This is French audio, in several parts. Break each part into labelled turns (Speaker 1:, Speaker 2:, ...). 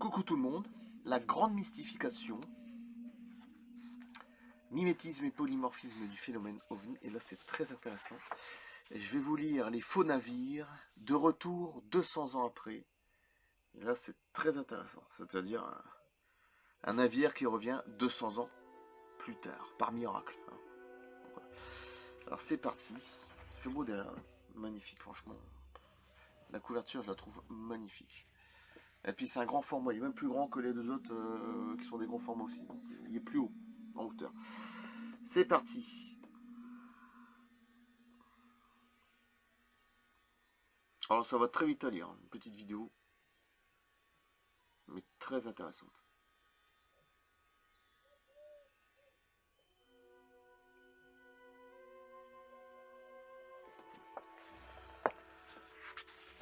Speaker 1: Coucou tout le monde, la grande mystification, mimétisme et polymorphisme du phénomène OVNI, et là c'est très intéressant. Et je vais vous lire les faux navires de retour 200 ans après. Et là c'est très intéressant, c'est-à-dire un navire qui revient 200 ans plus tard, par miracle. Alors c'est parti, ça fait beau derrière, magnifique franchement. La couverture je la trouve magnifique. Et puis c'est un grand format, il est même plus grand que les deux autres qui sont des grands formats aussi. Donc, il est plus haut en hauteur. C'est parti. Alors ça va très vite à lire, une petite vidéo, mais très intéressante.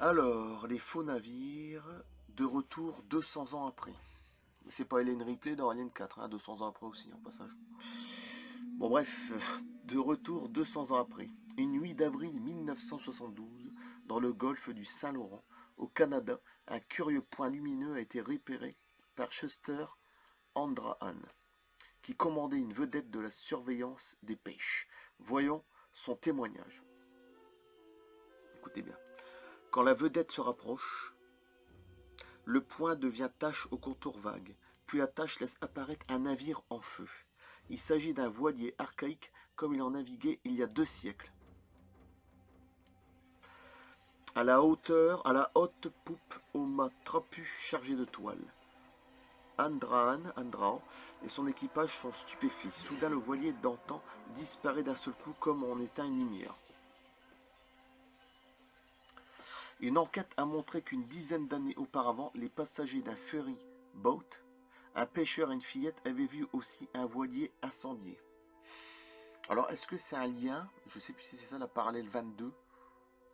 Speaker 1: Alors, les faux navires de retour 200 ans après. C'est pas Ellen Ripley dans Alien 4, hein, 200 ans après aussi, en passage. Bon bref, de retour 200 ans après. Une nuit d'avril 1972, dans le golfe du Saint-Laurent, au Canada, un curieux point lumineux a été repéré par Chester Andrahan, qui commandait une vedette de la surveillance des pêches. Voyons son témoignage. Écoutez bien. Quand la vedette se rapproche, le point devient tache au contour vague, puis la tache laisse apparaître un navire en feu. Il s'agit d'un voilier archaïque comme il en naviguait il y a 2 siècles. À la haute poupe, au mât trapu chargé de toile. Andrahan et son équipage sont stupéfaits. Soudain, le voilier d'antan disparaît d'un seul coup comme on éteint une lumière. Une enquête a montré qu'une dizaine d'années auparavant, les passagers d'un ferry boat, un pêcheur et une fillette avaient vu aussi un voilier incendié. Alors, est-ce que c'est un lien? Je ne sais plus si c'est ça, la parallèle 22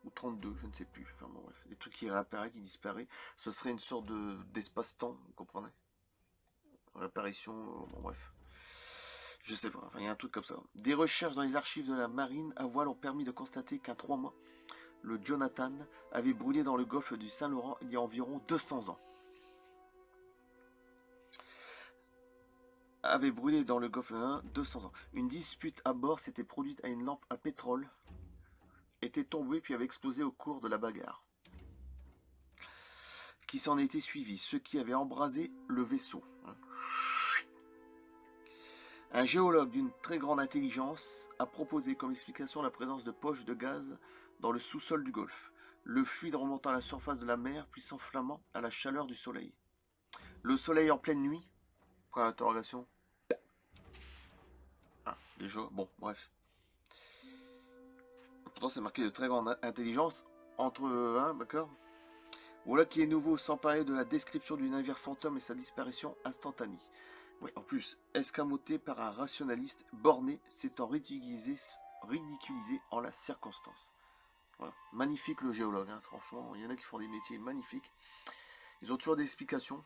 Speaker 1: ou 32, je ne sais plus. Enfin bon, bref, des trucs qui réapparaissent, qui disparaissent. Ce serait une sorte d'espace-temps, vous comprenez? Réapparition, bon bref. Je sais pas, enfin il y a un truc comme ça. Des recherches dans les archives de la marine à voile ont permis de constater qu'à 3 mois, le Jonathan avait brûlé dans le golfe du Saint-Laurent il y a environ 200 ans. Avait brûlé dans le golfe 200 ans. Une dispute à bord s'était produite à une lampe à pétrole, était tombée puis avait explosé au cours de la bagarre, qui s'en était suivi, ce qui avait embrasé le vaisseau. Un géologue d'une très grande intelligence a proposé comme explication la présence de poches de gaz dans le sous-sol du golfe, le fluide remontant à la surface de la mer puis s'enflammant à la chaleur du soleil. Le soleil en pleine nuit? Point d'interrogation. Ah, déjà, bon, bref. Pourtant, c'est marqué de très grande intelligence entre d'accord. Voilà qui est nouveau, sans parler de la description du navire fantôme et sa disparition instantanée. Oui, en plus, escamoté par un rationaliste borné s'étant ridiculisé en la circonstance. Voilà. Magnifique le géologue, hein, franchement, il y en a qui font des métiers magnifiques. Ils ont toujours des explications.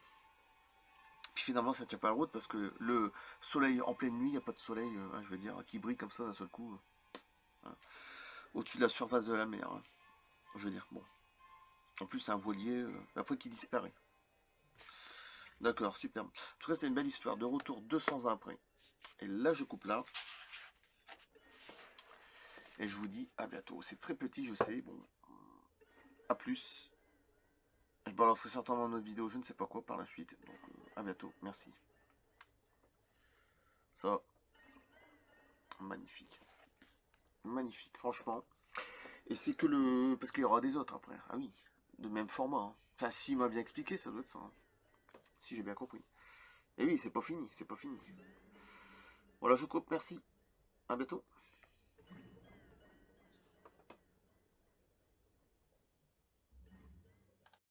Speaker 1: Puis finalement, ça ne tient pas la route parce que le soleil en pleine nuit, il n'y a pas de soleil, je veux dire, qui brille comme ça d'un seul coup, au-dessus de la surface de la mer. Je veux dire, bon. En plus, c'est un voilier, après qui disparaît. D'accord, superbe. En tout cas, c'était une belle histoire. De retour 200 ans après. Et là, je coupe là. Et je vous dis à bientôt. C'est très petit, je sais. Bon, à plus. Je balancerai certainement une autre vidéo, je ne sais pas quoi, par la suite. Donc, à bientôt. Merci. Ça, magnifique. Magnifique, franchement. Et c'est que le... Parce qu'il y aura des autres après. Ah oui, de même format. Hein. Enfin, si il m'a bien expliqué, ça doit être ça. Hein. Si j'ai bien compris. Et oui, c'est pas fini, c'est pas fini. Voilà, je coupe, merci. À bientôt.